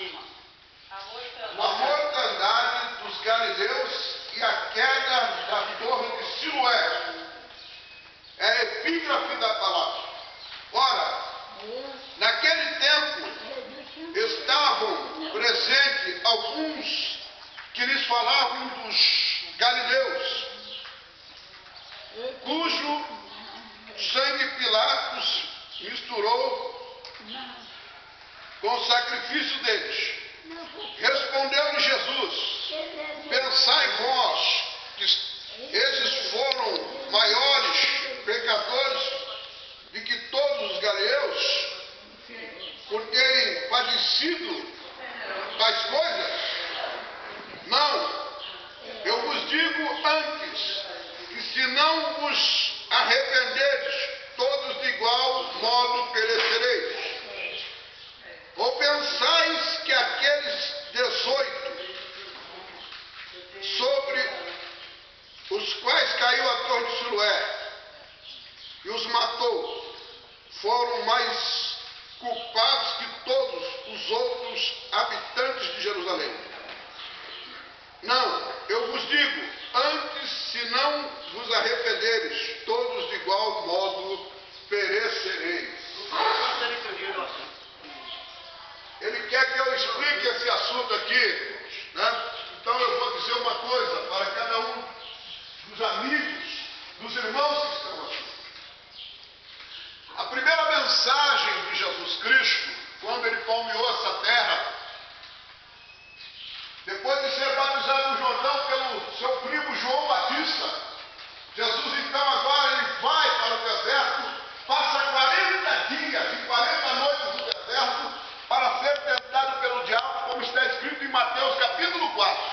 A mortandade dos galileus e a queda da torre de Siloé. É a epígrafe da palavra. Ora, naquele tempo estavam presentes alguns que lhes falavam dos galileus, cujo sangue Pilatos misturou com o sacrifício deles. Respondeu-lhe Jesus: pensai vós que esses foram maiores pecadores do que todos os galileus, por terem padecido tais coisas? Não, eu vos digo antes, que se não vos arrependeres, todos de igual modo perecereis. Ou pensais que aqueles 18 sobre os quais caiu a torre de Siloé e os matou, foram mais culpados que todos os outros habitantes de Jerusalém? Não, eu vos digo, antes, se não vos arrependeres, todos de igual modo perecereis. Ele quer que eu explique esse assunto aqui, né? Então eu vou dizer uma coisa para cada um dos amigos, dos irmãos que estão aqui. A primeira mensagem de Jesus Cristo, quando ele palmeou essa terra, depois de ser batizado no Jordão pelo seu primo João Batista, Jesus então agora ele vai para o deserto, passa 40 dias e 40 noites no deserto para ser tentado pelo diabo, como está escrito em Mateus capítulo 4.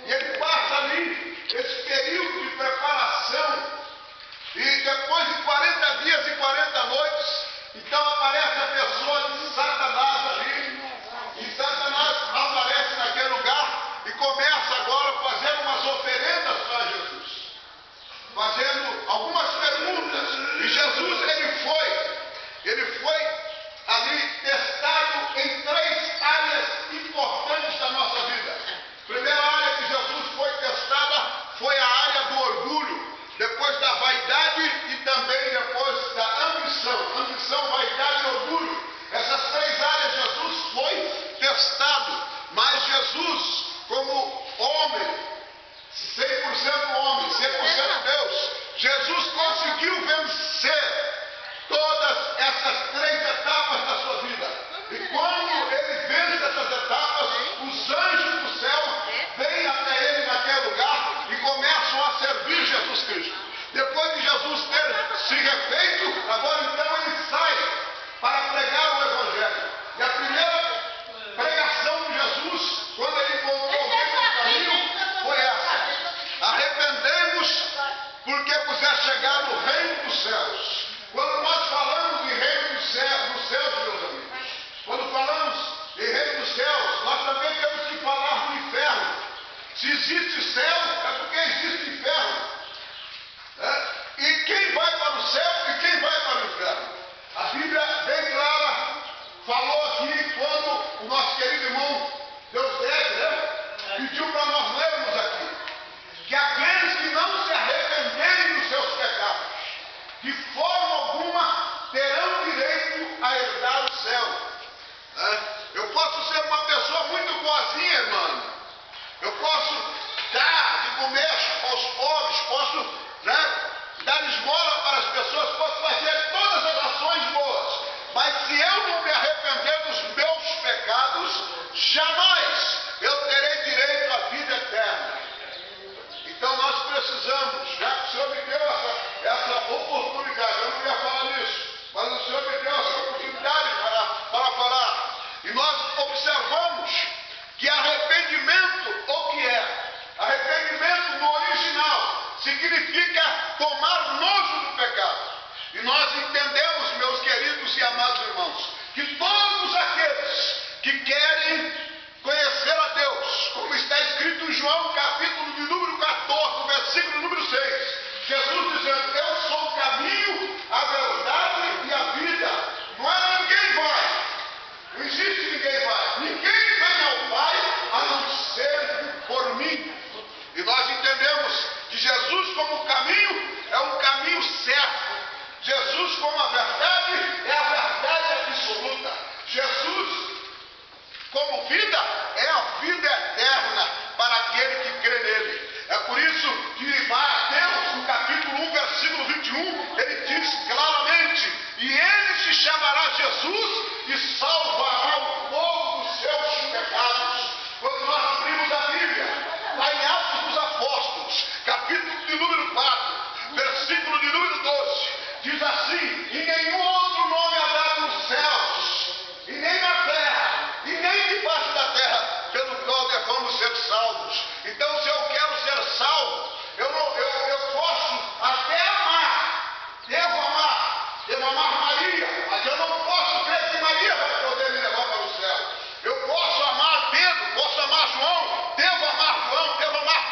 E ele passa ali esse período de preparação, e depois de 40 dias e 40 noites, então aparece a pessoa de Satanás ali, e Satanás aparece naquele lugar e começa agora a fazer umas oferendas para Jesus, fazendo algumas perguntas. E Jesus ele foi ali testado em 3 áreas importantes da nossa vida. A primeira área que Jesus foi testada foi a área do orgulho, depois da vaidade e também depois da ambição. Ambição, vaidade e orgulho. Essas 3 áreas Jesus foi testado. Mas Jesus, como homem, 100% homem, 100% Deus, Jesus conseguiu vencer todas essas 3 etapas da sua vida. E quando ele vence essas etapas, os anjos do céu vêm até ele naquele lugar e começam a servir Jesus Cristo. Depois de Jesus ter se refeito, agora então ele sai para pregar o Evangelho. E a primeira pregação de Jesus, quando ele encontrou alguém no caminho, foi essa: arrependemos, porque vos é chegado o reino dos céus. Quando nós falamos de reino dos céus, meus amigos, quando falamos de reino dos céus, nós também temos que falar do inferno. Se existe céu, é porque existe inferno. E quem vai para o céu e quem vai para o inferno? A Bíblia bem clara falou aqui, quando o nosso querido irmão Deusdete, né, pediu para nós lermos aqui, que aqueles que não se arrependerem dos seus pecados, de forma alguma terão direito a herdar o céu. Eu posso ser uma pessoa muito boazinha, irmão. Eu posso dar de comer aos pobres, posso, dar esmola para as pessoas, posso fazer todas as ações boas. Mas se eu não me arrepender dos meus pecados, jamais eu terei direito à vida eterna. Então nós precisamos, já que o Senhor me deu essa oportunidade, eu não ia falar nisso, mas o Senhor me deu essa oportunidade para falar. E nós observamos que arrependimento, o que é? Arrependimento no original significa tomar nojo do pecado. E nós entendemos, meus queridos e amados irmãos, que todos aqueles que querem conhecer a Deus, como está escrito em João capítulo de número 14, versículo número 6, Jesus dizendo: eu sou o caminho, a verdade e a vida. Não é ninguém vai, não existe ninguém vai, ninguém vem como vida é a vida eterna para aquele que crê nele. É por isso que Mateus, no capítulo 1, versículo 21, ele diz claramente: e ele se chamará Jesus e salvará o povo dos seus pecados. Quando nós abrimos a Bíblia, lá em Atos dos Apóstolos, capítulo de número 4, versículo de número 12, diz assim: e nenhum outro nome é dado nos céus, e nem na terra, e nem debaixo da terra, pelo qual devamos ser salvos. Então, se eu quero ser salvo, eu posso até amar, devo amar Maria, mas eu não posso crer que Maria vai poder me levar para o céu. Eu posso amar Pedro, posso amar João, devo amar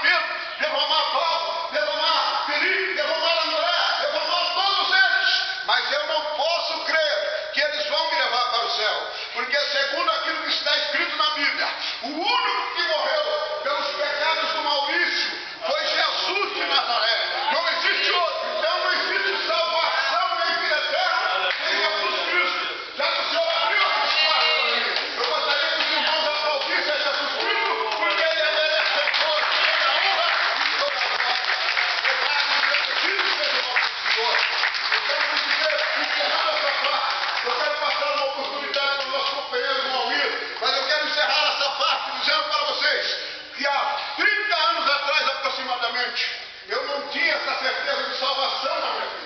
Pedro, devo amar Paulo, devo amar Felipe, devo amar André, devo amar todos eles, mas eu não posso crer que eles vão me levar para o céu, porque segundo aquilo que está escrito na Bíblia, o único que morreu pelos pecados do Maurício foi Jesus de Nazaré. Não existe outro. Então não existe salvação nem vida eterna em Jesus Cristo. Já que o Senhor abriu essa porta para mim, eu gostaria que os irmãos aplaudissem a Jesus Cristo, porque Ele é merecedor de toda a honra e toda a glória. Obrigado, bendito seja o nome do Senhor. Eu quero vos dizer, encerrando essa parte, eu quero passar uma oportunidade para o nosso companheiro Almir, mas eu quero encerrar essa parte dizendo para vocês que há 30 anos atrás aproximadamente, eu não tinha essa certeza de salvação na minha vida.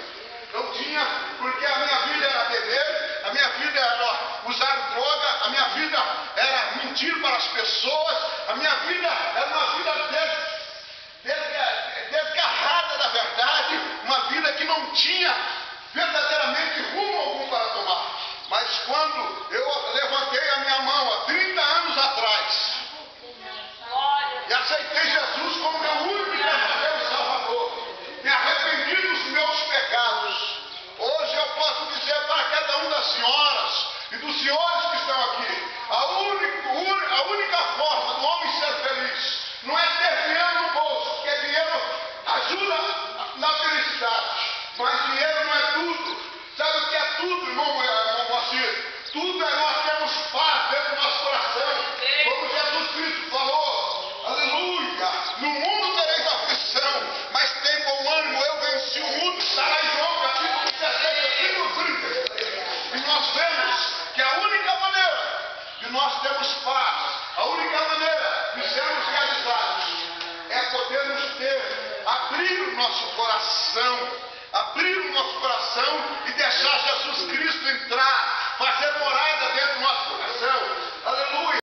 Não tinha, porque a minha vida era beber, a minha vida era usar droga, a minha vida era mentir para as pessoas, a minha vida era uma vida desgarrada da verdade, uma vida que não tinha verdadeiramente rumo algum para tomar. Mas quando eu levantei a minha mão há 30 anos atrás e aceitei Jesus como meu único e verdadeiro Salvador, me arrependi dos meus pecados, hoje eu posso dizer para cada uma das senhoras e dos senhores que estão aqui, a única forma do homem ser feliz não é ter dinheiro no bolso, porque dinheiro ajuda na felicidade, mas dinheiro não é tudo. Sabe o que é tudo, irmão Moacir? Tudo é nós temos paz dentro do nosso coração, como Jesus Cristo falou, aleluia, no mundo tereis aflição, mas tem bom ânimo, eu venci o mundo, está lá em João capítulo 17, versículo 30, e nós vemos que a única maneira de nós termos paz, a única maneira de sermos realizados, é podermos abrir o nosso coração e deixar Jesus Cristo entrar, fazer morada dentro do nosso